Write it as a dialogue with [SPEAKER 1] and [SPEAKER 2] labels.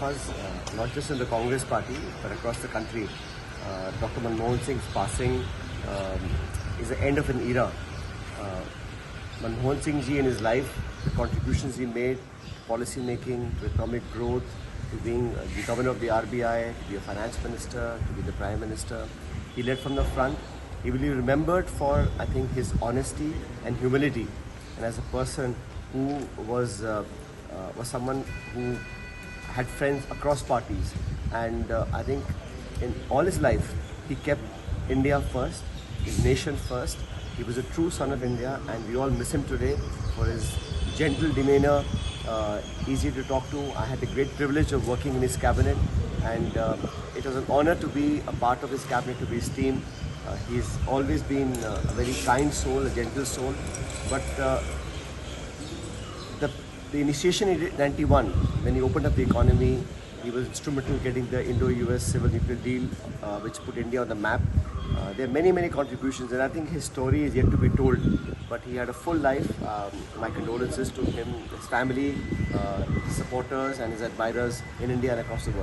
[SPEAKER 1] us, not just in the Congress party, but across the country. Dr. Manmohan Singh's passing is the end of an era. Manmohan Singh ji in his life, the contributions he made, policy making, to economic growth, to being the governor of the RBI, to be a finance minister, to be the prime minister. He led from the front. He will be remembered for, I think, his honesty and humility, and as a person who was someone who had friends across parties, and I think in all his life he kept India first, his nation first. He was a true son of India, and we all miss him today for his gentle demeanor, easy to talk to. I had the great privilege of working in his cabinet, and it was an honor to be a part of his cabinet, to be his team. He's always been a very kind soul, a gentle soul, but the initiation he did in 91, when he opened up the economy, he was instrumental in getting the Indo-US civil nuclear deal, which put India on the map. There are many, many contributions, and I think his story is yet to be told. But he had a full life. My condolences to him, his family, his supporters, and his admirers in India and across the world.